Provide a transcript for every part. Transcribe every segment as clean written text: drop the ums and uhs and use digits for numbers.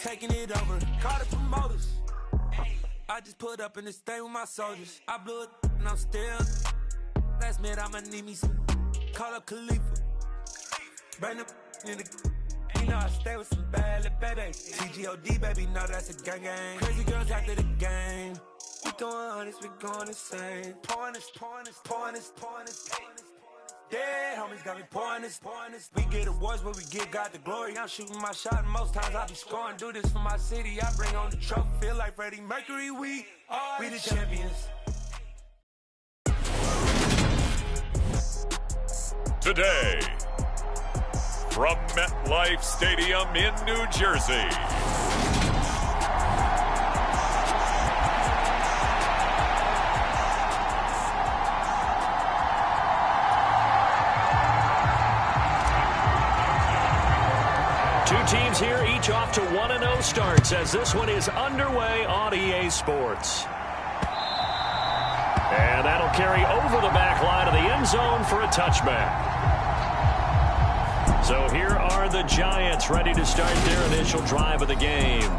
taking it over. Call the promoters. I just put up in this thing with my soldiers. I blew it and I'm still. Last minute I'ma need me some. Call up Khalifa. Bring them in the. You know I stay with some bad little baby. TGOD baby, know that's a gang gang. Crazy girls after the game. We throwing hundreds, we going insane. Pouring this. Yeah, homies got me pouring this. We get awards, but we give God the glory. I'm shooting my shot, and most times I be scoring. Do this for my city, I bring on the trophy. Feel like Freddie Mercury, we the champions. Today, from MetLife Stadium in New Jersey. Two teams here, each off to 1-0 starts as this one is underway on EA Sports. And that'll carry over the back line of the end zone for a touchback. So here are the Giants ready to start their initial drive of the game.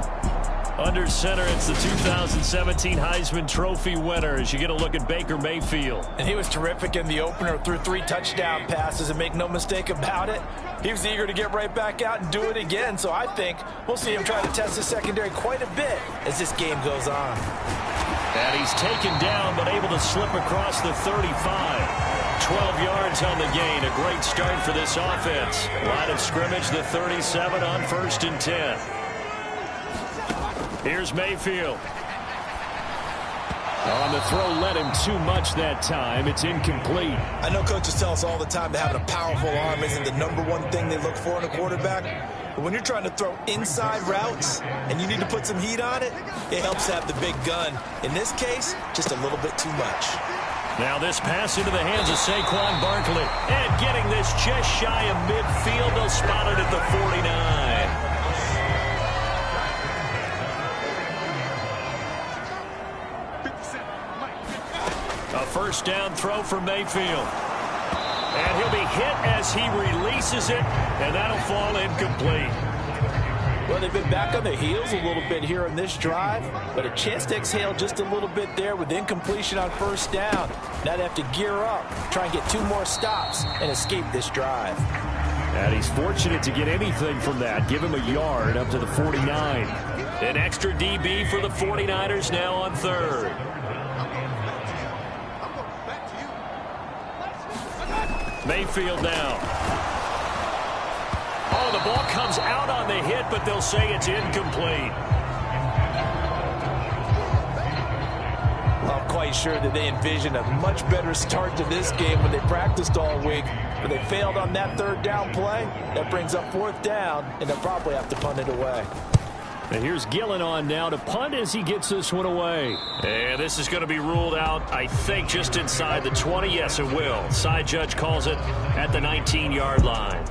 Under center, it's the 2017 Heisman Trophy winner as you get a look at Baker Mayfield. And he was terrific in the opener, threw 3 touchdown passes, and make no mistake about it, he was eager to get right back out and do it again. So I think we'll see him try to test the secondary quite a bit as this game goes on. And he's taken down but able to slip across the 35. 12 yards on the gain. A great start for this offense. Line of scrimmage, the 37 on 1st and 10. Here's Mayfield. On the throw, led him too much that time. It's incomplete. I know coaches tell us all the time that having a powerful arm isn't the #1 thing they look for in a quarterback. But when you're trying to throw inside routes and you need to put some heat on it, it helps have the big gun. In this case, just a little bit too much. Now this pass into the hands of Saquon Barkley. And getting this just shy of midfield. They'll spot it at the 49. A first down throw for Mayfield. And he'll be hit as he releases it, and that'll fall incomplete. Well, they've been back on their heels a little bit here in this drive, but a chance to exhale just a little bit there with incompletion on first down. Now they have to gear up, try and get 2 more stops, and escape this drive. And he's fortunate to get anything from that. Give him a yard up to the 49. An extra DB for the 49ers now on 3rd. Mayfield now. Oh, the ball comes out on the hit, but they'll say it's incomplete. I'm quite sure that they envisioned a much better start to this game when they practiced all week. But they failed on that 3rd down play. That brings up 4th down, and they'll probably have to punt it away. And here's Gillen on now to punt as he gets this one away. And this is going to be ruled out, I think, just inside the 20. Yes, it will. Side judge calls it at the 19-yard line.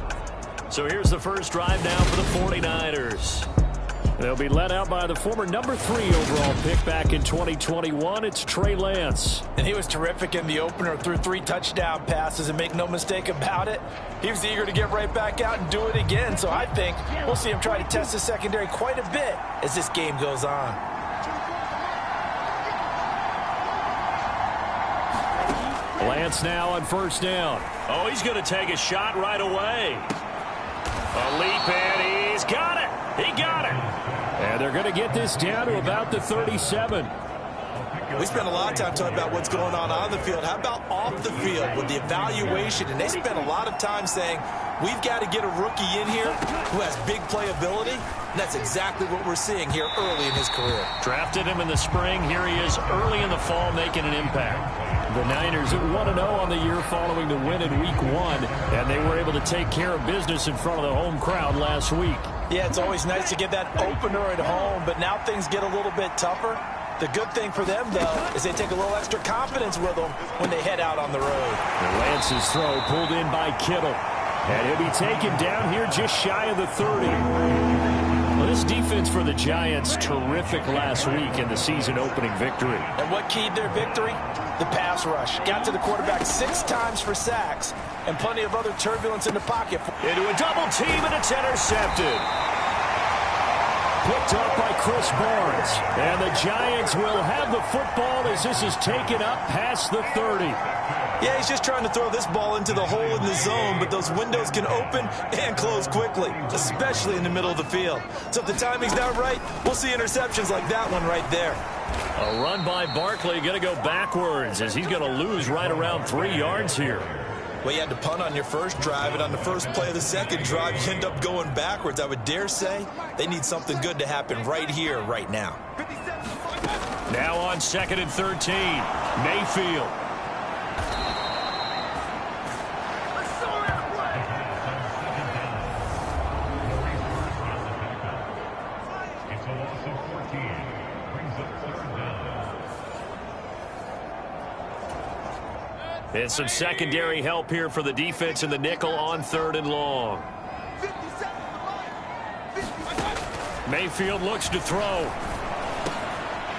So here's the first drive now for the 49ers. They'll be led out by the former #3 overall pick back in 2021. It's Trey Lance. And he was terrific in the opener, threw 3 touchdown passes, and make no mistake about it, he was eager to get right back out and do it again. So I think we'll see him try to test the secondary quite a bit as this game goes on. Lance now on first down. Oh, he's going to take a shot right away. A leap, and he's got it. He got it. And they're going to get this down to about the 37. We spent a lot of time talking about what's going on the field. How about off the field with the evaluation? And they spent a lot of time saying, we've got to get a rookie in here who has big playability. And that's exactly what we're seeing here early in his career. Drafted him in the spring. Here he is early in the fall making an impact. The Niners at 1-0 on the year following the win in Week 1. And they were able to take care of business in front of the home crowd last week. Yeah, it's always nice to get that opener at home, but now things get a little bit tougher. The good thing for them, though, is they take a little extra confidence with them when they head out on the road. And Lance's throw pulled in by Kittle. And he'll be taken down here just shy of the 30. Well, this defense for the Giants, terrific last week in the season-opening victory. And what keyed their victory? The pass rush. Got to the quarterback 6 times for sacks and plenty of other turbulence in the pocket. Into a double team, and it's intercepted. picked off by Chris Barnes. And the Giants will have the football as this is taken up past the 30. Yeah, he's just trying to throw this ball into the hole in the zone, but those windows can open and close quickly, especially in the middle of the field. So if the timing's not right, we'll see interceptions like that one right there. A run by Barkley, going to go backwards as he's going to lose right around 3 yards here. Well, you had to punt on your first drive, and on the first play of the second drive, you end up going backwards. I would dare say they need something good to happen right here, right now. Now on 2nd and 13, Mayfield. And some secondary help here for the defense in the nickel on 3rd and long. Mayfield looks to throw.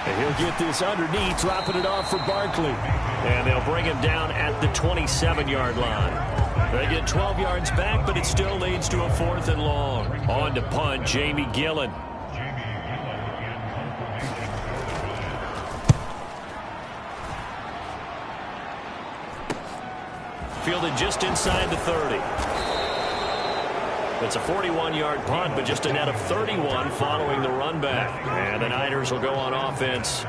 And he'll get this underneath, dropping it off for Barkley. And they'll bring him down at the 27-yard line. They get 12 yards back, but it still leads to a 4th and long. On to punt, Jamie Gillen. Fielded just inside the 30. It's a 41-yard punt, but just a net of 31 following the run back. And the Niners will go on offense,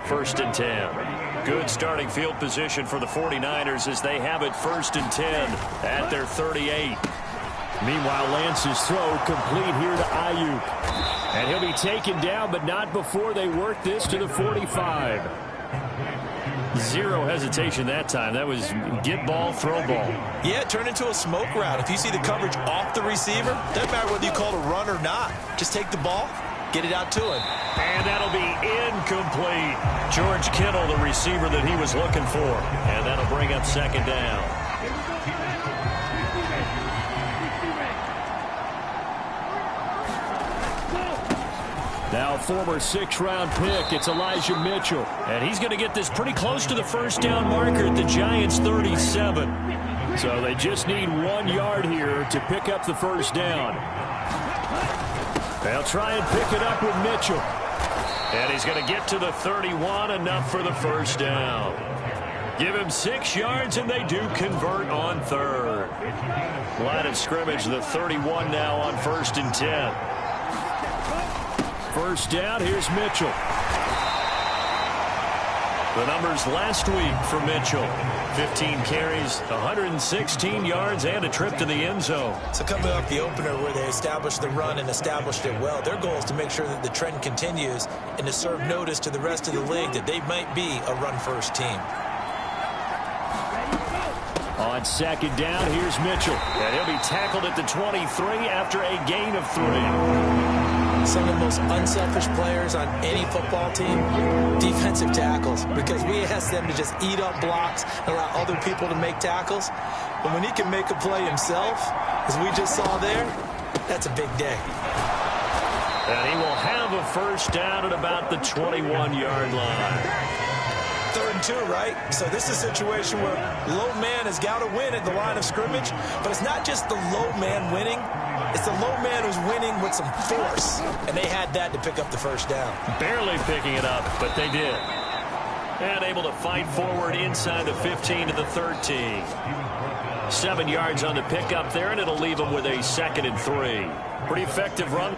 1st and 10. Good starting field position for the 49ers as they have it 1st and 10 at their 38. Meanwhile, Lance's throw complete here to Ayuk. And he'll be taken down, but not before they work this to the 45. Zero hesitation that time. That was get ball, throw ball. Yeah, it turned into a smoke route. If you see the coverage off the receiver, doesn't matter whether you call it a run or not. Just take the ball, get it out to him. And that'll be incomplete. George Kittle, the receiver that he was looking for. And that'll bring up 2nd down. Now former 6th-round pick, it's Elijah Mitchell. And he's going to get this pretty close to the 1st down marker at the Giants' 37. So they just need 1 yard here to pick up the 1st down. They'll try and pick it up with Mitchell. And he's going to get to the 31, enough for the 1st down. Give him 6 yards, and they do convert on 3rd. Line of scrimmage, the 31 now on 1st and 10. 1st down, here's Mitchell. The numbers last week for Mitchell. 15 carries, 116 yards, and a trip to the end zone. So coming off the opener where they established the run and established it well, their goal is to make sure that the trend continues and to serve notice to the rest of the league that they might be a run-first team. On 2nd down, here's Mitchell. And he'll be tackled at the 23 after a gain of 3. Some of the most unselfish players on any football team, defensive tackles, because we ask them to just eat up blocks and allow other people to make tackles. But when he can make a play himself, as we just saw there, that's a big day. And he will have a 1st down at about the 21-yard line. 3rd and 2, right? So this is a situation where low man has got to win at the line of scrimmage, but it's not just the low man winning. It's the low man who's winning with some force, and they had that to pick up the 1st down. Barely picking it up, but they did. And able to fight forward inside the 15 to the 13. 7 yards on the pickup there, and it'll leave them with a 2nd and 3. Pretty effective run.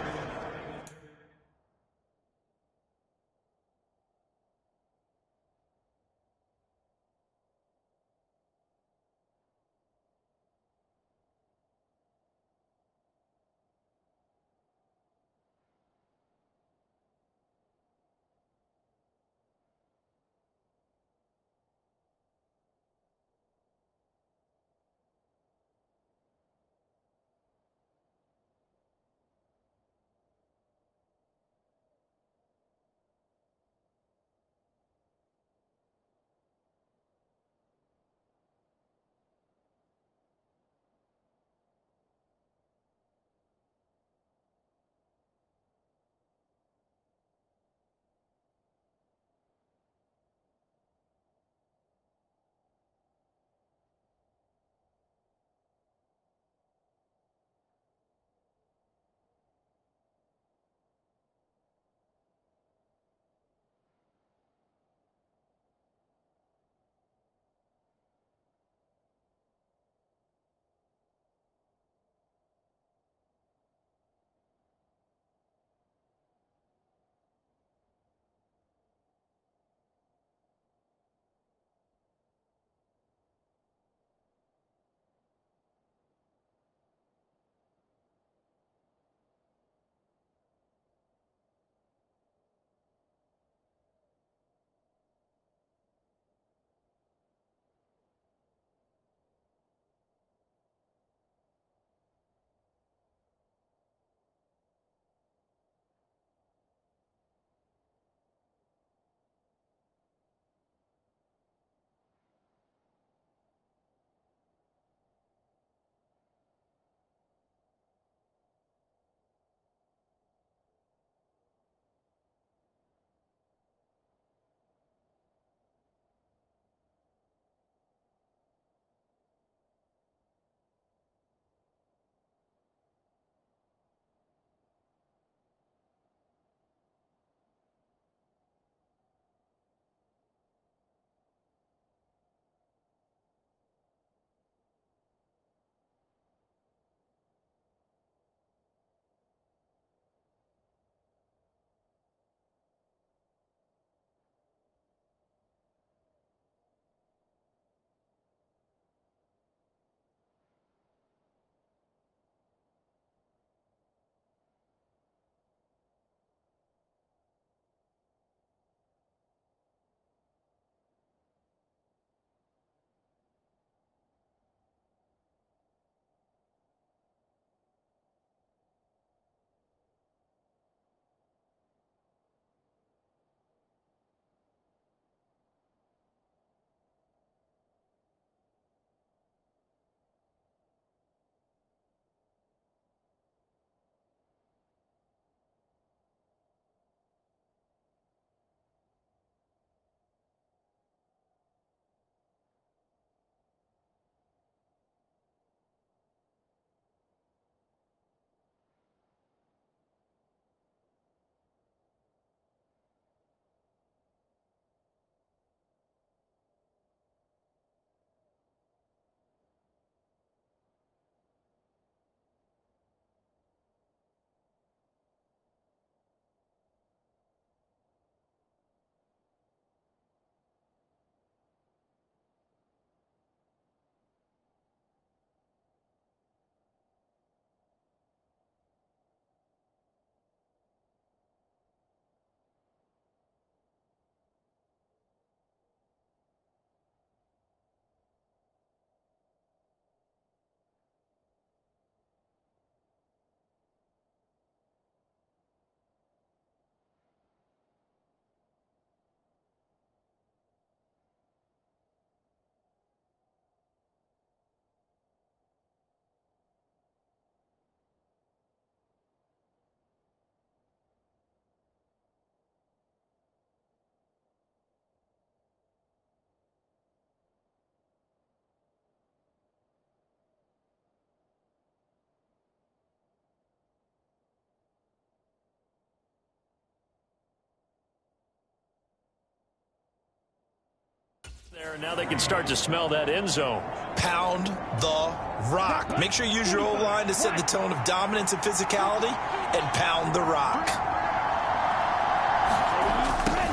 There, now they can start to smell that end zone. Pound the rock. Make sure you use your O-line to set the tone of dominance and physicality, and pound the rock.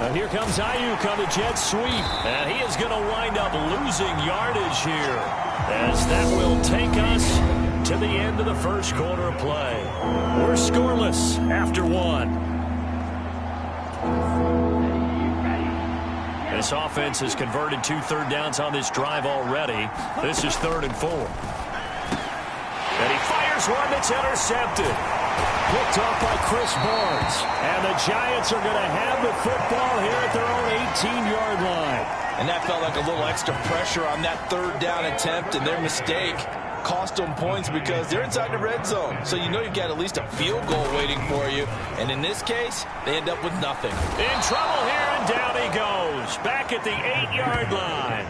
And here comes Ayuk on the jet sweep. And he is going to wind up losing yardage here, as that will take us to the end of the first quarter of play. We're scoreless after one. This offense has converted 2 third downs on this drive already. This is 3rd and 4. And he fires one that's intercepted. Picked off by Chris Barnes. And the Giants are going to have the football here at their own 18-yard line. And that felt like a little extra pressure on that 3rd down attempt, and their mistake cost them points because they're inside the red zone. So you know you've got at least a field goal waiting for you. And in this case, they end up with nothing. In trouble here, and down he goes. Back at the 8-yard line.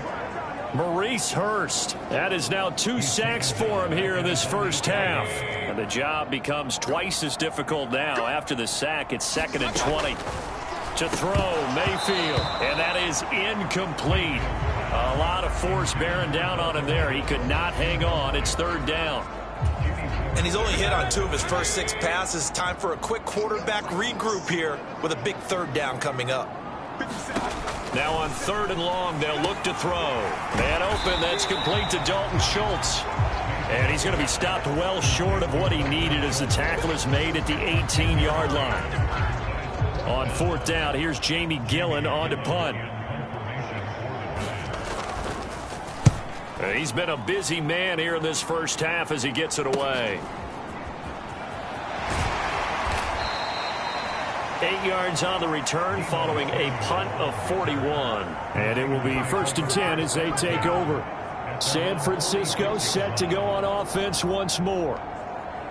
Maurice Hurst. That is now 2 sacks for him here in this first half. And the job becomes twice as difficult now. After the sack, it's 2nd and 20. To throw, Mayfield. And that is incomplete. A lot of force bearing down on him there. He could not hang on. It's 3rd down. And he's only hit on 2 of his first 6 passes. Time for a quick quarterback regroup here with a big 3rd down coming up. Now on 3rd and long, they'll look to throw. Man open, that's complete to Dalton Schultz. And he's going to be stopped well short of what he needed as the tackle is made at the 18-yard line. On 4th down, here's Jamie Gillen on to punt. He's been a busy man here in this first half as he gets it away. 8 yards on the return following a punt of 41. And it will be 1st and 10 as they take over. San Francisco set to go on offense once more.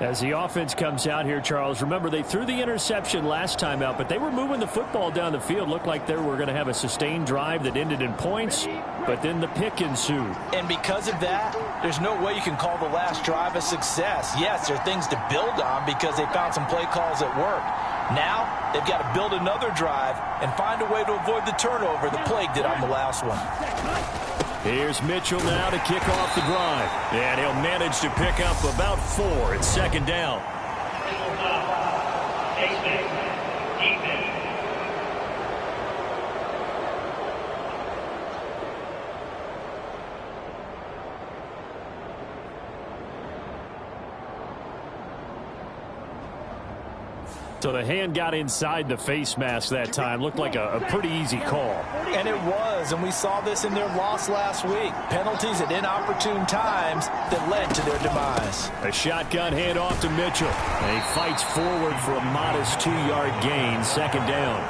As the offense comes out here, Charles, remember they threw the interception last time out, but they were moving the football down the field. Looked like they were going to have a sustained drive that ended in points, but then the pick ensued. And because of that, there's no way you can call the last drive a success. Yes, there are things to build on because they found some play calls that work. Now, they've got to build another drive and find a way to avoid the turnover the plague did on the last one. Here's Mitchell now to kick off the drive. And he'll manage to pick up about 4. It's 2nd down. So the hand got inside the face mask that time. Looked like a pretty easy call. And it was, and we saw this in their loss last week. Penalties at inopportune times that led to their demise. A shotgun handoff to Mitchell. And he fights forward for a modest 2-yard gain. 2nd down.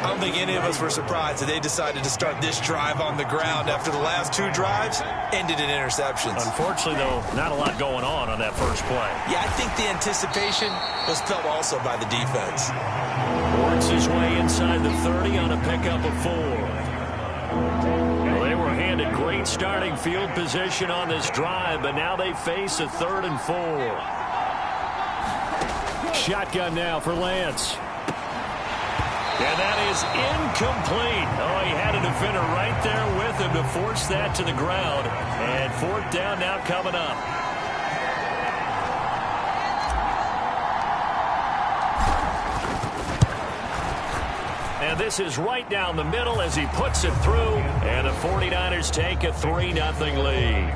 I don't think any of us were surprised that they decided to start this drive on the ground after the last 2 drives ended in interceptions. Unfortunately, though, not a lot going on that first play. Yeah, I think the anticipation was felt also by the defense. Works his way inside the 30 on a pickup of 4. Well, they were handed great starting field position on this drive, but now they face a 3rd and 4. Shotgun now for Lance. And that is incomplete. Oh, he had a defender right there with him to force that to the ground. And 4th down now coming up. And this is right down the middle as he puts it through. And the 49ers take a 3-0 lead.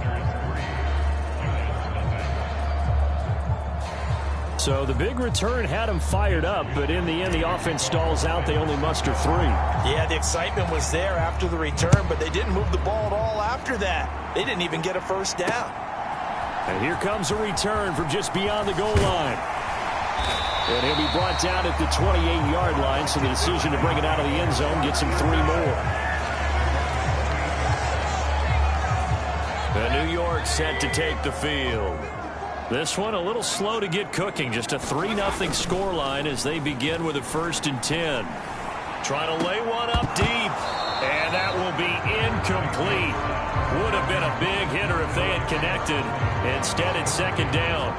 So the big return had him fired up, but in the end, the offense stalls out. They only muster 3. Yeah, the excitement was there after the return, but they didn't move the ball at all after that. They didn't even get a 1st down. And here comes a return from just beyond the goal line. And he'll be brought down at the 28-yard line, so the decision to bring it out of the end zone gets him 3 more. The New York set to take the field. This one a little slow to get cooking. Just a 3-0 scoreline as they begin with a 1st and 10. Trying to lay one up deep. And that will be incomplete. Would have been a big hitter if they had connected. Instead, it's 2nd down.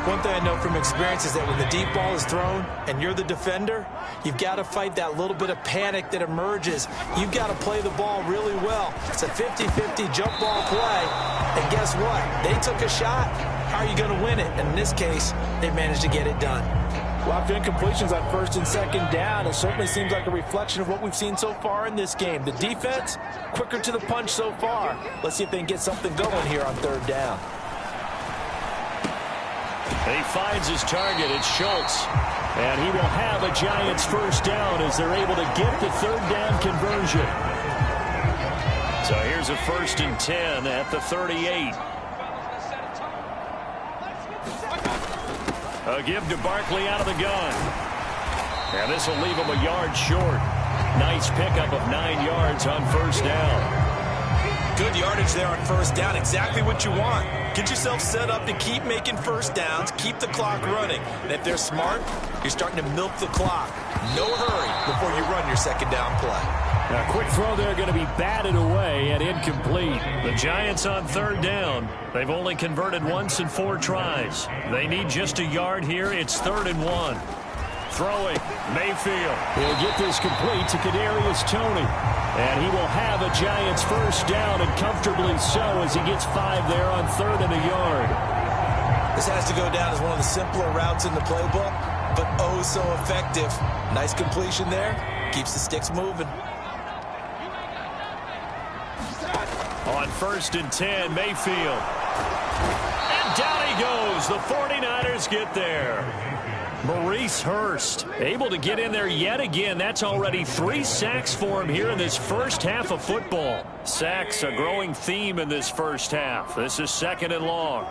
One thing I know from experience is that when the deep ball is thrown and you're the defender, you've got to fight that little bit of panic that emerges. You've got to play the ball really well. It's a 50-50 jump ball play. And guess what? They took a shot. How are you going to win it? And in this case, they managed to get it done. Well, after incompletions on first and second down, it certainly seems like a reflection of what we've seen so far in this game. The defense, quicker to the punch so far. Let's see if they can get something going here on third down. He finds his target. It's Schultz. And he will have a Giants first down as they're able to get the third down conversion. So here's a 1st and 10 at the 38. A give to Barkley out of the gun. And this will leave him a yard short. Nice pickup of 9 yards on first down. Good yardage there on first down. Exactly what you want. Get yourself set up to keep making first downs, keep the clock running. And if they're smart, you're starting to milk the clock. No hurry before you run your second down play. A quick throw there going to be batted away and incomplete. The Giants on third down. They've only converted once in 4 tries. They need just a yard here. It's 3rd and 1. Throwing, Mayfield. He'll get this complete to Kadarius Toney. And he will have a Giants first down, and comfortably so, as he gets 5 there on 3rd and a yard. This has to go down as one of the simpler routes in the playbook, but oh so effective. Nice completion there. Keeps the sticks moving. On 1st and 10, Mayfield. And down he goes. The 49ers get there. Maurice Hurst able to get in there yet again. That's already 3 sacks for him here in this first half of football. Sacks a growing theme in this first half. This is 2nd and long.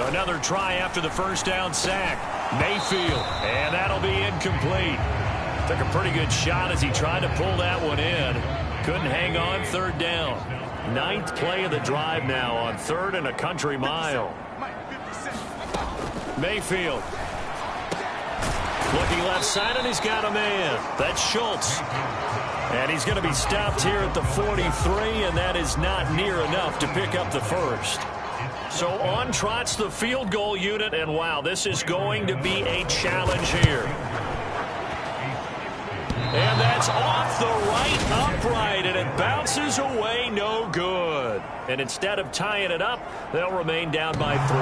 Another try after the first down sack. Mayfield, and that'll be incomplete. Took a pretty good shot as he tried to pull that one in. Couldn't hang on, 3rd down. 9th play of the drive now on 3rd and a country mile. Mayfield. Looking left side, and he's got a man. That's Schultz. And he's going to be stopped here at the 43, and that is not near enough to pick up the first. So on trots the field goal unit, and wow, this is going to be a challenge here. And that's off the right upright, and it bounces away, no good. And instead of tying it up, they'll remain down by 3.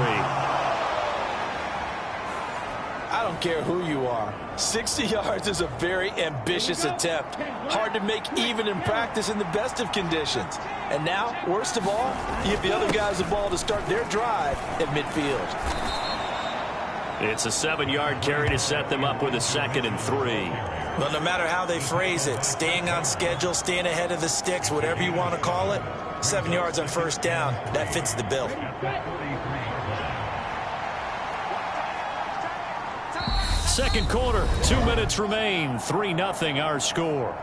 I don't care who you are. 60 yards is a very ambitious attempt. Hard to make even in practice in the best of conditions. And now, worst of all, you give the other guys the ball to start their drive at midfield. It's a 7-yard carry to set them up with a 2nd and 3. Well, no matter how they phrase it, staying on schedule, staying ahead of the sticks, whatever you want to call it, 7 yards on first down, that fits the bill. Second quarter, 2 minutes remain. 3-0 our score.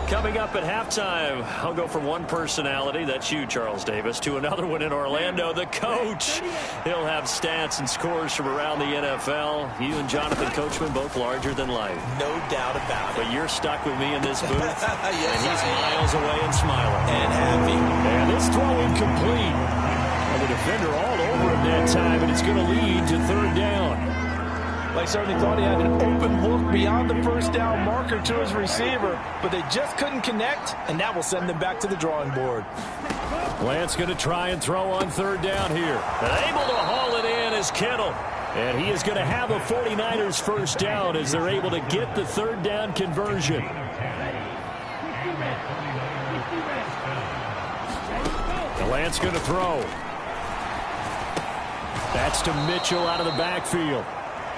Coming up at halftime, I'll go from one personality, that's you, Charles Davis, to another one in Orlando, the coach. He'll have stats and scores from around the NFL. You and Jonathan Coachman, both larger than life. No doubt about it. But you're stuck with me in this booth, yes, and he's miles away and smiling. And happy. And this throw incomplete. And the defender all over him that time, and it's going to lead to 3rd down. I certainly thought he had an open look beyond the first down marker to his receiver, but they just couldn't connect, and that will send them back to the drawing board. Lance going to try and throw on 3rd down here. And able to haul it in is Kittle. And he is going to have a 49ers first down as they're able to get the 3rd down conversion. Lance going to throw. That's to Mitchell out of the backfield.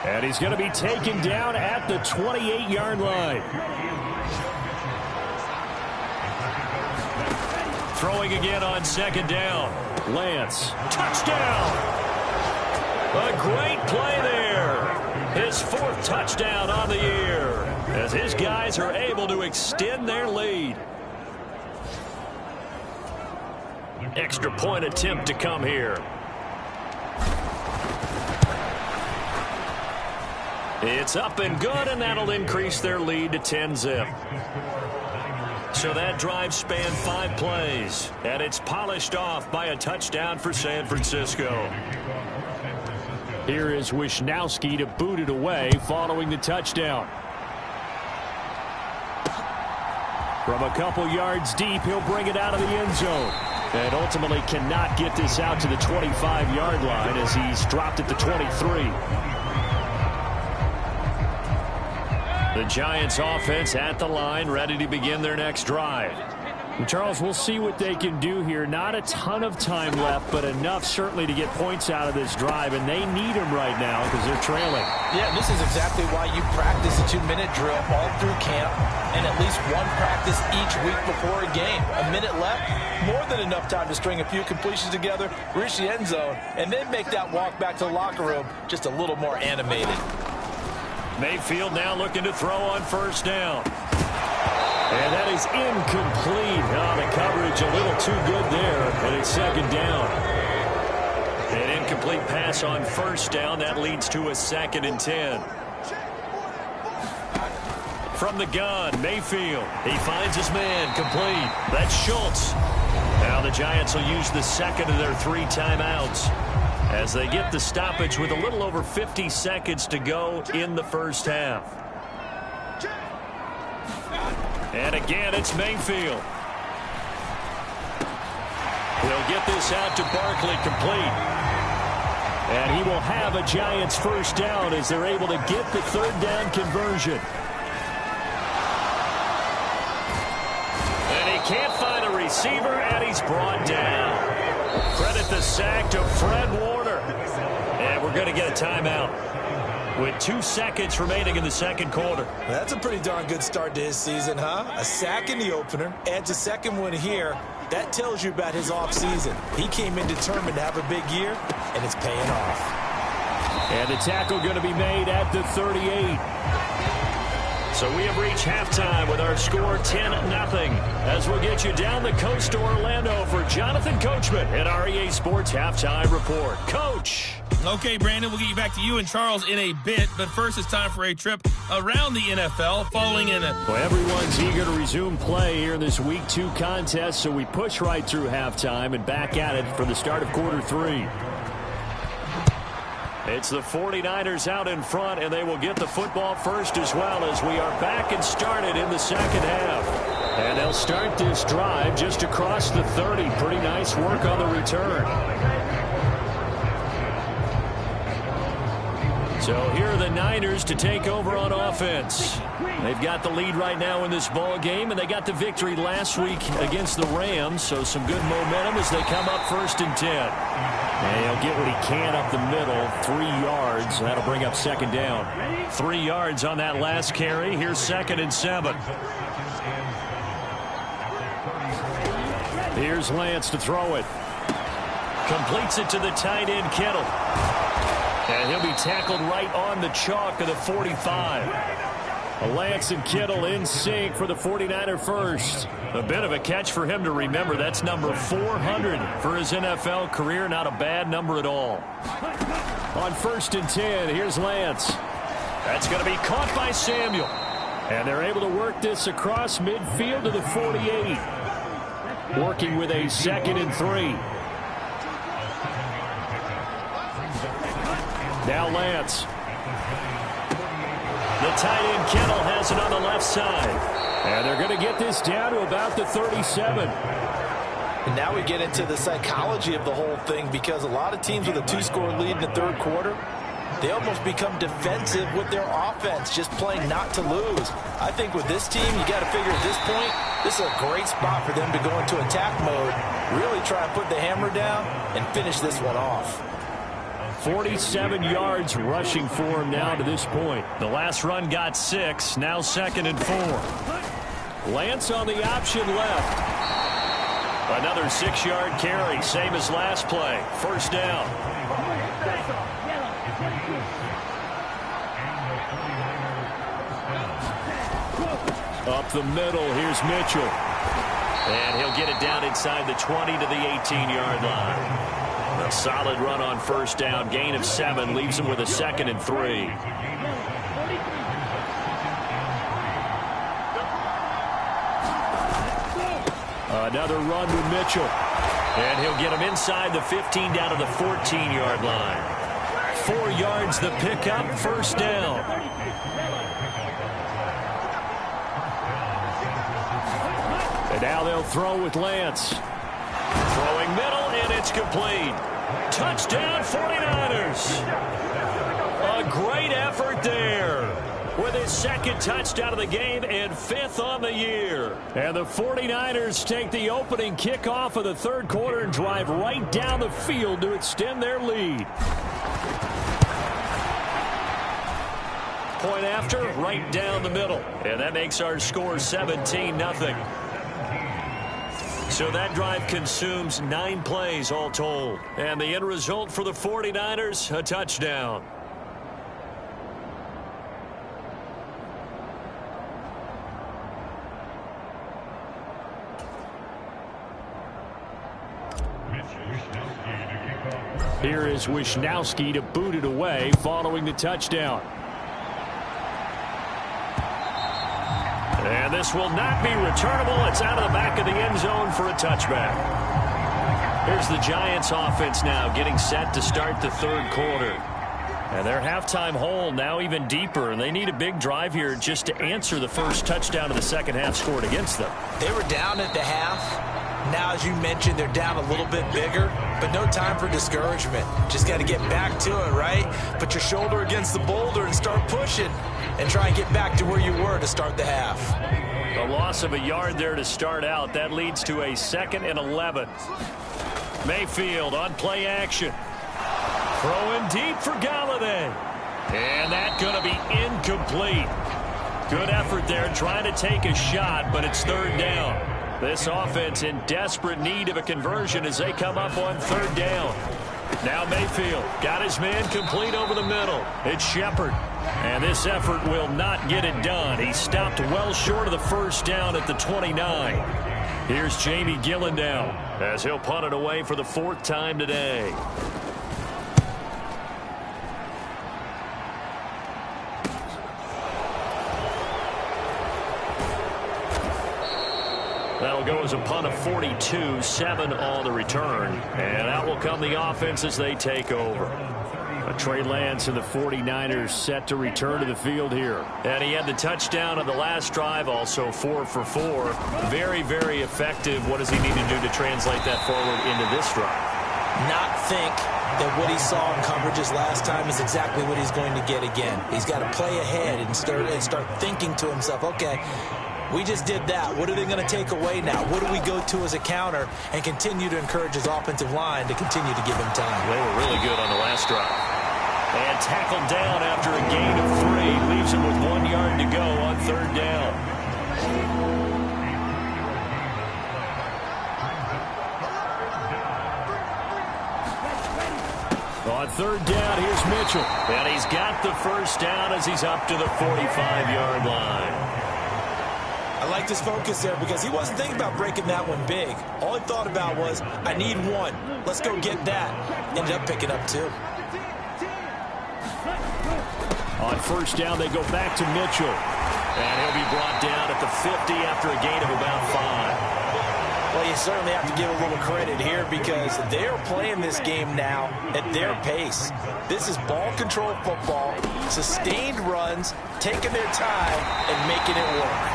And he's going to be taken down at the 28-yard line. Throwing again on 2nd down. Lance. Touchdown! A great play there. His 4th touchdown on the year as his guys are able to extend their lead. Extra point attempt to come here. It's up and good, and that'll increase their lead to 10-zip. So that drive spanned 5 plays, and it's polished off by a touchdown for San Francisco. Here is Wisnowski to boot it away following the touchdown. From a couple yards deep, he'll bring it out of the end zone. And ultimately cannot get this out to the 25-yard line as he's dropped at the 23. The Giants offense at the line, ready to begin their next drive. And Charles, we'll see what they can do here. Not a ton of time left, but enough certainly to get points out of this drive, and they need them right now because they're trailing. Yeah, this is exactly why you practice a 2-minute drill all through camp and at least one practice each week before a game. A minute left, more than enough time to string a few completions together, reach the end zone, and then make that walk back to the locker room just a little more animated. Mayfield now looking to throw on first down. And that is incomplete. The coverage a little too good there, and it's second down. An incomplete pass on first down. That leads to a 2nd and 10. From the gun, Mayfield. He finds his man, complete. That's Schultz. Now the Giants will use the second of their 3 timeouts as they get the stoppage with a little over 50 seconds to go in the first half. And again, it's Mayfield. He'll get this out to Barkley, complete. And he will have a Giants first down as they're able to get the 3rd down conversion. And he can't find a receiver, and he's brought down. Credit the sack to Fred Warner. And we're going to get a timeout with 2 seconds remaining in the second quarter. That's a pretty darn good start to his season, huh? A sack in the opener, adds a second one here. That tells you about his offseason. He came in determined to have a big year, and it's paying off. And the tackle going to be made at the 38. So we have reached halftime with our score 10-0 as we'll get you down the coast to Orlando for Jonathan Coachman at our EA Sports Halftime Report. Coach. Okay, Brandon, we'll get you back to you and Charles in a bit, but first it's time for a trip around the NFL following in a... Well, everyone's eager to resume play here in this Week 2 contest, so we push right through halftime and back at it for the start of quarter 3. It's the 49ers out in front, and they will get the football first as well as we are back and started in the second half. And they'll start this drive just across the 30. Pretty nice work on the return. So here are the Niners to take over on offense. They've got the lead right now in this ball game, and they got the victory last week against the Rams, so some good momentum as they come up 1st and 10. And he'll get what he can up the middle, 3 yards. That'll bring up second down. 3 yards on that last carry. Here's 2nd and 7. Here's Lance to throw it. Completes it to the tight end, Kittle. And he'll be tackled right on the chalk of the 45. Lance and Kittle in sync for the 49er first. A bit of a catch for him to remember. That's number 400 for his NFL career. Not a bad number at all. On 1st and 10, here's Lance. That's going to be caught by Samuel. And they're able to work this across midfield to the 48. Working with a 2nd and 3. Now Lance. The tight end Kittle has it on the left side. And they're going to get this down to about the 37. And now we get into the psychology of the whole thing, because a lot of teams with a 2-score lead in the 3rd quarter, they almost become defensive with their offense, just playing not to lose. I think with this team, you got to figure at this point, this is a great spot for them to go into attack mode, really try and put the hammer down and finish this one off. 47 yards rushing for him now to this point. The last run got 6, now 2nd and 4. Lance on the option left. Another 6-yard carry, same as last play. First down. Up the middle, here's Mitchell. And he'll get it down inside the 20 to the 18-yard line. A solid run on first down. Gain of 7 leaves him with a 2nd and 3. Another run with Mitchell. And he'll get him inside the 15 down to the 14-yard line. 4 yards the pickup, first down. And now they'll throw with Lance. Throwing middle, and it's complete. Touchdown, 49ers. A great effort there with his second touchdown of the game and 5th on the year. And the 49ers take the opening kickoff of the third quarter and drive right down the field to extend their lead. Point after, right down the middle. And that makes our score 17-0. So that drive consumes 9 plays all told. And the end result for the 49ers, a touchdown. Here is Wishnowski to boot it away following the touchdown. And this will not be returnable. It's out of the back of the end zone for a touchback. Here's the Giants offense now getting set to start the third quarter. And their halftime hole now even deeper, and they need a big drive here just to answer the first touchdown of the second half scored against them. They were down at the half. Now, as you mentioned, they're down a little bit bigger, but no time for discouragement. Just got to get back to it, right? Put your shoulder against the boulder and start pushing and try and get back to where you were to start the half. A loss of a yard there to start out. That leads to a 2nd and 11. Mayfield on play action. Throwing deep for Galladay. And that's going to be incomplete. Good effort there trying to take a shot, but it's third down. This offense in desperate need of a conversion as they come up on third down. Now Mayfield got his man complete over the middle. It's Shepard. And this effort will not get it done. He stopped well short of the first down at the 29. Here's Jamie Gillen now as he'll punt it away for the 4th time today. That'll go as a punt of 42, 7 on the return. And out will come the offense as they take over. Trey Lance and the 49ers set to return to the field here. And he had the touchdown on the last drive, also 4 for 4. Very, very effective. What does he need to do to translate that forward into this drive? Not think that what he saw in coverages last time is exactly what he's going to get again. He's got to play ahead and start thinking to himself, okay, we just did that. What are they going to take away now? What do we go to as a counter? And continue to encourage his offensive line to continue to give him time. They were really good on the last drive. And tackled down after a gain of 3. Leaves him with 1 yard to go on third down. On third down, here's Mitchell. And he's got the first down as he's up to the 45-yard line. I like his focus there because he wasn't thinking about breaking that one big. All he thought about was, I need 1. Let's go get that. Ended up picking up 2. On first down, they go back to Mitchell. And he'll be brought down at the 50 after a gain of about 5. Well, you certainly have to give a little credit here because they're playing this game now at their pace. This is ball control football, sustained runs, taking their time, and making it work.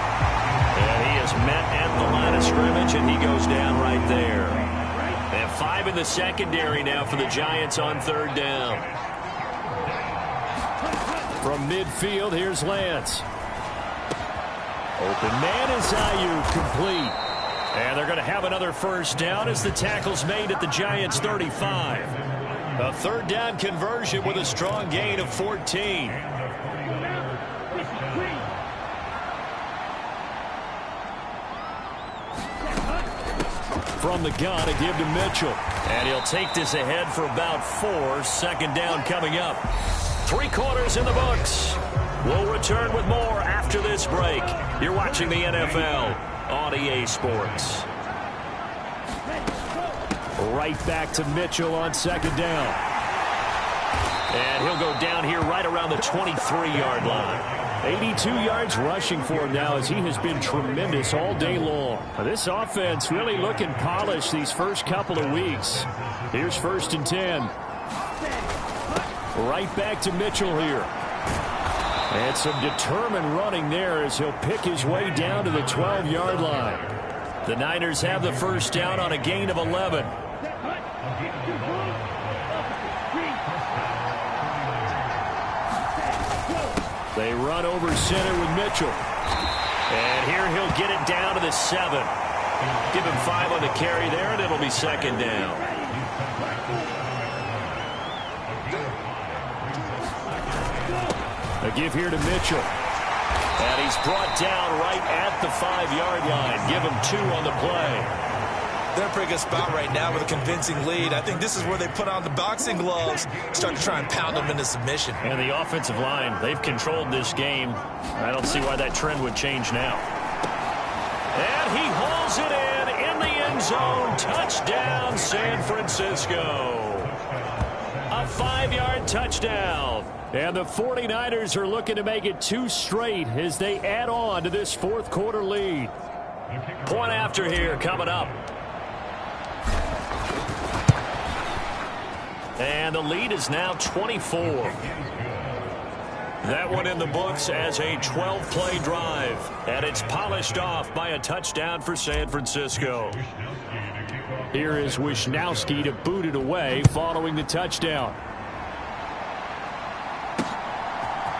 And he is met at the line of scrimmage, and he goes down right there. They have 5 in the secondary now for the Giants on third down. From midfield, here's Lance. Open man is Ayuk, complete. And they're going to have another first down as the tackle's made at the Giants' 35. A third down conversion with a strong gain of 14. From the gun, a give to Mitchell. And he'll take this ahead for about 4. Second down coming up. 3 quarters in the books. We'll return with more after this break. You're watching the NFL on EA Sports. Right back to Mitchell on second down. And he'll go down here right around the 23-yard line. 82 yards rushing for him now as he has been tremendous all day long. This offense really looking polished these first couple of weeks. Here's 1st and 10. Right back to Mitchell here. And some determined running there as he'll pick his way down to the 12-yard line. The Niners have the first down on a gain of 11. They run over center with Mitchell. And here he'll get it down to the 7. Give him 5 on the carry there, and it'll be 2nd down. A give here to Mitchell. And he's brought down right at the 5-yard line. Give him 2 on the play. They're in a pretty good spot right now with a convincing lead. I think this is where they put on the boxing gloves, start to try and pound them into submission. And the offensive line, they've controlled this game. I don't see why that trend would change now. And he hauls it in the end zone. Touchdown, San Francisco. A 5-yard touchdown. And the 49ers are looking to make it 2 straight as they add on to this 4th quarter lead. Point after here coming up. And the lead is now 24. That one in the books as a 12-play drive. And it's polished off by a touchdown for San Francisco. Here is Wisnowski to boot it away following the touchdown.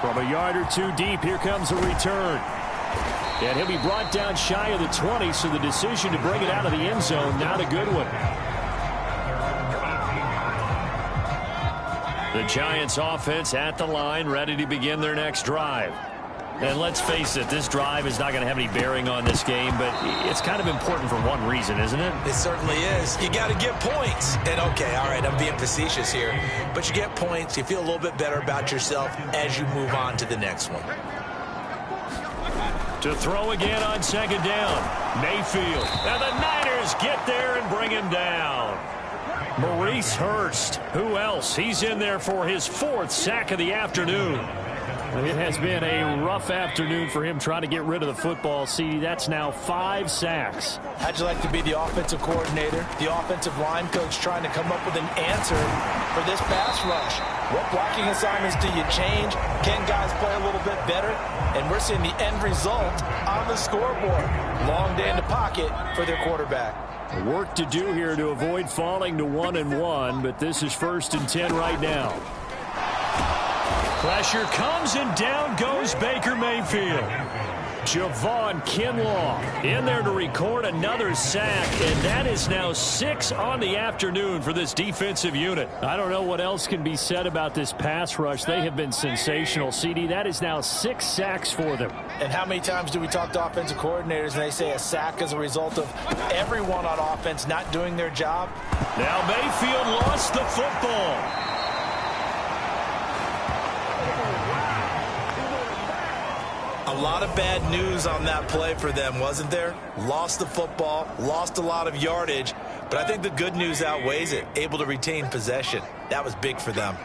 From a yard or 2 deep, here comes a return. And he'll be brought down shy of the 20, so the decision to bring it out of the end zone, not a good one. The Giants offense at the line, ready to begin their next drive. And let's face it, this drive is not going to have any bearing on this game, but it's kind of important for one reason, isn't it? It certainly is. You got to get points. And okay, all right, I'm being facetious here, but you get points, you feel a little bit better about yourself as you move on to the next one. To throw again on 2nd down, Mayfield. And the Niners get there and bring him down. Maurice Hurst. Who else? He's in there for his 4th sack of the afternoon. It has been a rough afternoon for him trying to get rid of the football. See, that's now 5 sacks. How'd you like to be the offensive coordinator, the offensive line coach trying to come up with an answer for this pass rush? What blocking assignments do you change? Can guys play a little bit better? And we're seeing the end result on the scoreboard. Long day in the pocket for their quarterback. Work to do here to avoid falling to 1-1, but this is 1st and 10 right now. Pressure comes and down goes Baker Mayfield. Javon Kinlaw in there to record another sack, and that is now 6 on the afternoon for this defensive unit. I don't know what else can be said about this pass rush. They have been sensational. CD, that is now 6 sacks for them. And how many times do we talk to offensive coordinators and they say a sack is a result of everyone on offense not doing their job? Now Mayfield lost the football. A lot of bad news on that play for them, wasn't there? Lost the football, lost a lot of yardage, but I think the good news outweighs it. Able to retain possession. That was big for them.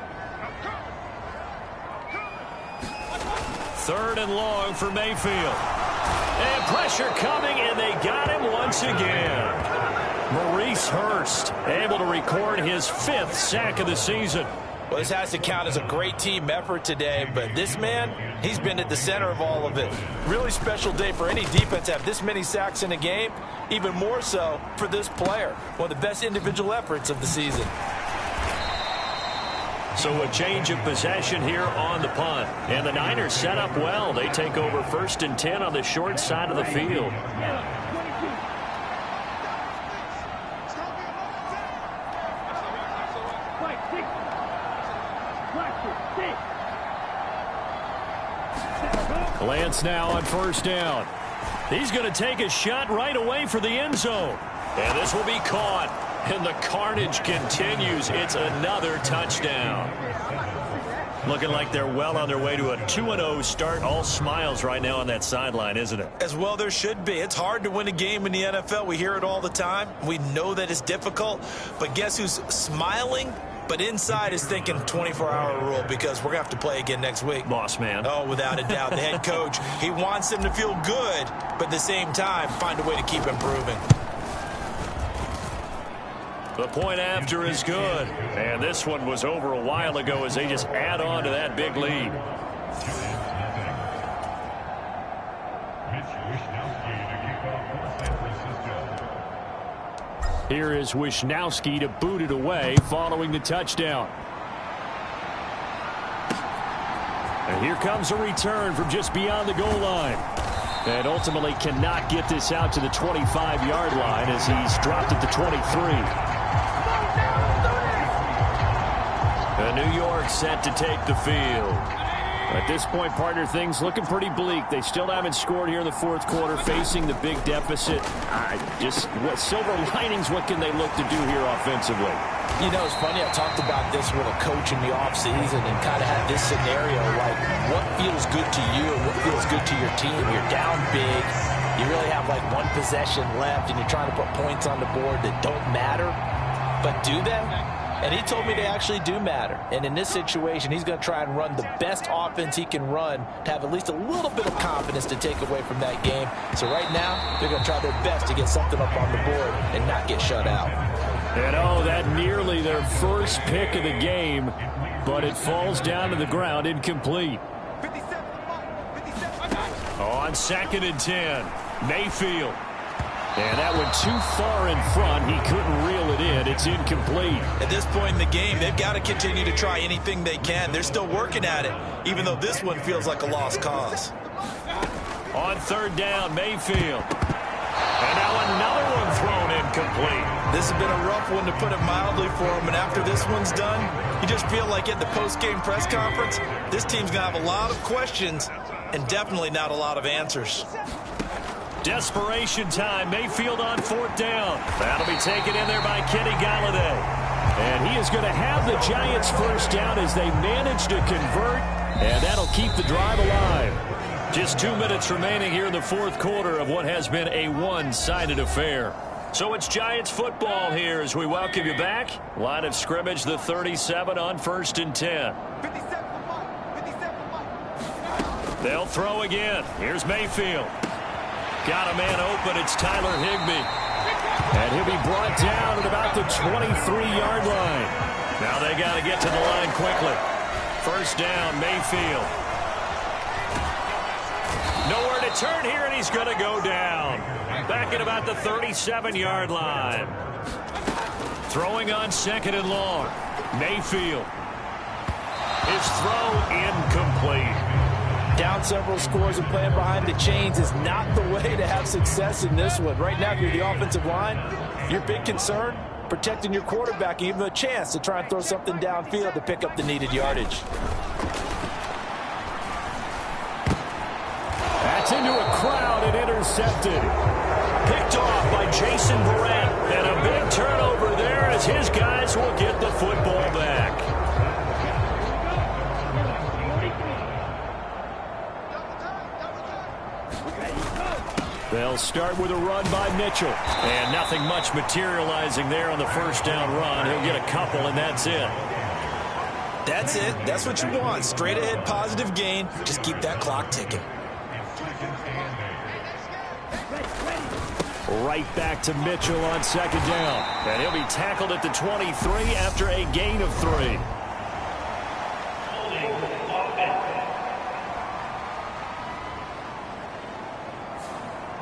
3rd and long for Mayfield. And pressure coming, and they got him once again. Maurice Hurst able to record his 5th sack of the season. Well, this has to count as a great team effort today, but this man, he's been at the center of all of it. Really special day for any defense to have this many sacks in a game, even more so for this player. One of the best individual efforts of the season. So a change of possession here on the punt. And the Niners set up well. They take over 1st and 10 on the short side of the field. Lance now on 1st down. He's going to take a shot right away for the end zone. And this will be caught. And the carnage continues. It's another touchdown. Looking like they're well on their way to a 2-0 start. All smiles right now on that sideline, isn't it? As well there should be. It's hard to win a game in the NFL. We hear it all the time. We know that it's difficult. But guess who's smiling But inside is thinking 24-hour rule because we're going to have to play again next week. Boss man. Oh, without a doubt. The head coach, he wants them to feel good, but at the same time, find a way to keep improving. The point after is good. And this one was over a while ago as they just add on to that big lead. Here is Wisnowski to boot it away following the touchdown. And here comes a return from just beyond the goal line. And ultimately cannot get this out to the 25-yard line as he's dropped at the 23. New York set to take the field. At this point, partner, things looking pretty bleak. They still haven't scored here in the fourth quarter, facing the big deficit. What silver linings, what can they look to do here offensively? You know, it's funny, I talked about this with a coach in the offseason and kind of had this scenario, like what feels good to you and what feels good to your team. You're down big. You really have like one possession left, and you're trying to put points on the board that don't matter. But do they? And he told me they actually do matter. And in this situation, he's going to try and run the best offense he can run to have at least a little bit of confidence to take away from that game. So right now, they're going to try their best to get something up on the board and not get shut out. And that nearly their first pick of the game, but it falls down to the ground incomplete. On 2nd and 10, Mayfield. And that went too far in front. He couldn't reel it in. It's incomplete. At this point in the game, they've got to continue to try anything they can. They're still working at it, even though this one feels like a lost cause. On 3rd down, Mayfield. And now another one thrown incomplete. This has been a rough one, to put it mildly, for him. And after this one's done, you just feel like at the post-game press conference, this team's going to have a lot of questions and definitely not a lot of answers. Desperation time. Mayfield on 4th down. That'll be taken in there by Kenny Galladay. And he is going to have the Giants first down as they manage to convert. And that'll keep the drive alive. Just 2 minutes remaining here in the fourth quarter of what has been a one-sided affair. So it's Giants football here as we welcome you back. Line of scrimmage, the 37 on 1st and 10. They'll throw again. Here's Mayfield. Got a man open. It's Tyler Higbee. And he'll be brought down at about the 23-yard line. Now they got to get to the line quickly. First down, Mayfield. Nowhere to turn here, and he's going to go down. Back at about the 37-yard line. Throwing on 2nd and long. Mayfield. His throw incomplete. Down several scores and playing behind the chains is not the way to have success in this one. Right now, if you're the offensive line, your big concern, protecting your quarterback and give him a chance to try and throw something downfield to pick up the needed yardage. That's into a crowd and intercepted. Picked off by Jason Verrett. And a big turnover there as his guys will get the football back. They'll start with a run by Mitchell. And nothing much materializing there on the first down run. He'll get a couple, and that's it. That's it. That's what you want. Straight ahead, positive gain. Just keep that clock ticking. Right back to Mitchell on 2nd down. And he'll be tackled at the 23 after a gain of 3.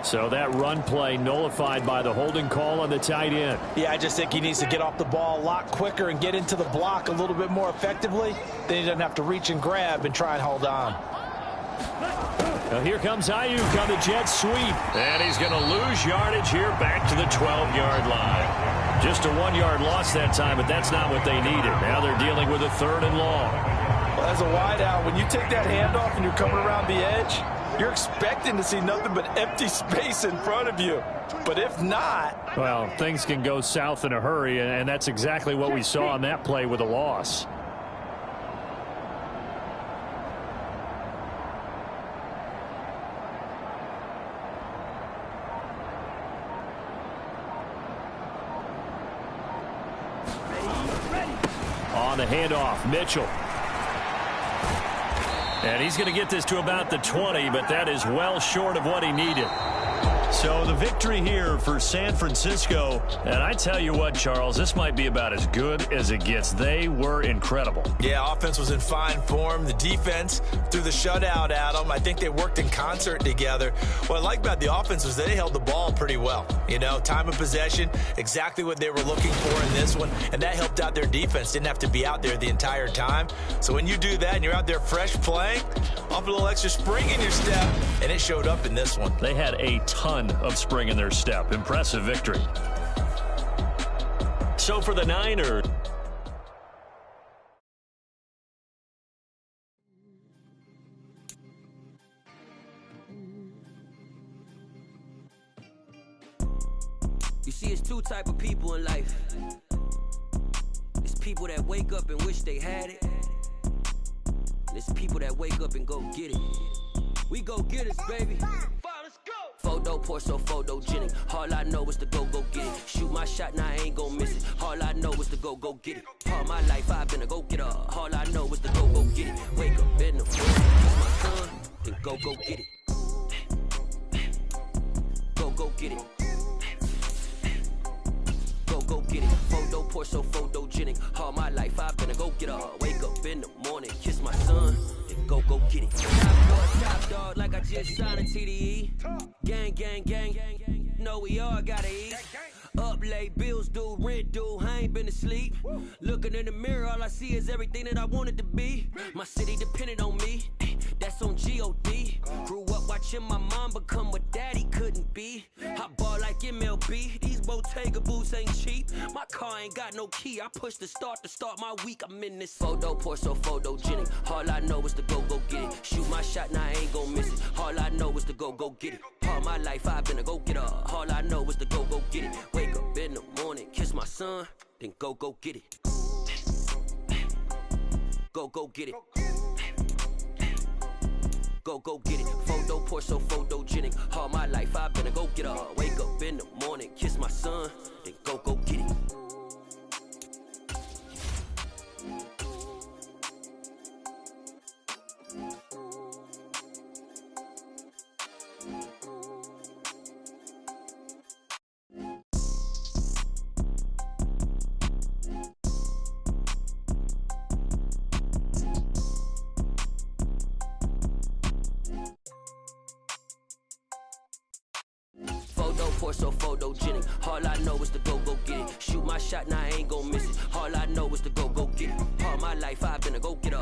So that run play nullified by the holding call on the tight end. Yeah, I just think he needs to get off the ball a lot quicker and get into the block a little bit more effectively. Then he doesn't have to reach and grab and try and hold on. Now here comes Ayuk on the jet sweep. And he's going to lose yardage here back to the 12-yard line. Just a 1-yard loss that time, but that's not what they needed. Now they're dealing with a 3rd and long. Well, as a wideout, when you take that handoff and you're coming around the edge, you're expecting to see nothing but empty space in front of you. But if not... Well, things can go south in a hurry, and that's exactly what we saw on that play with a loss. on the handoff. Mitchell. And he's going to get this to about the 20, but that is well short of what he needed. So the victory here for San Francisco. And I tell you what, Charles, this might be about as good as it gets. They were incredible. Yeah, offense was in fine form. The defense threw the shutout at them. I think they worked in concert together. What I like about the offense was they held the ball pretty well. You know, time of possession, exactly what they were looking for in this one. And that helped out their defense. Didn't have to be out there the entire time. So when you do that and you're out there fresh playing, off a little extra spring in your step, and it showed up in this one. They had a ton of spring in their step. Impressive victory. So for the Niners, you see, it's two type of people in life. It's people that wake up and wish they had it. And it's people that wake up and go get it. We go get it, baby. Photo pour so photogenic. All I know is to go get it. Shoot my shot, now I ain't gon' miss it. All I know is to go get it. All my life I've been a go-getter. All I know is to go get it. Wake up in the morning, kiss my son, then go get it. Go get it. Go get it. Photo pour so photogenic. All my life I've been a go-getter. Wake up in the morning, kiss my son, then go get it. Top dog like I just signed a TDE. Gang. Know we all gotta eat. Up late, bills due, rent due, I ain't been asleep. Looking in the mirror, all I see is everything that I wanted to be. My city depended on me, that's on G.O.D. Grew up watching my mom become what daddy couldn't be. I ball like MLB, these Bottega boots ain't cheap. My car ain't got no key, I push the start to start my week. I'm in this photo pour so photogenic. All I know is to go get it. Shoot my shot, now I ain't gon' miss it. All I know is to go get it. All my life I've been a go-getter. All I know is to go get it. Wake up in the morning, kiss my son, then go get it. Go get it. Go get it. Photo pour so photogenic. All my life I've been a go-getter. Wake up in the morning, kiss my son, then go get it. Pour so photogenic. All I know is to go get it. Shoot my shot, now I ain't gon' miss it. All I know is to go get it. All my life I've been a go-getter.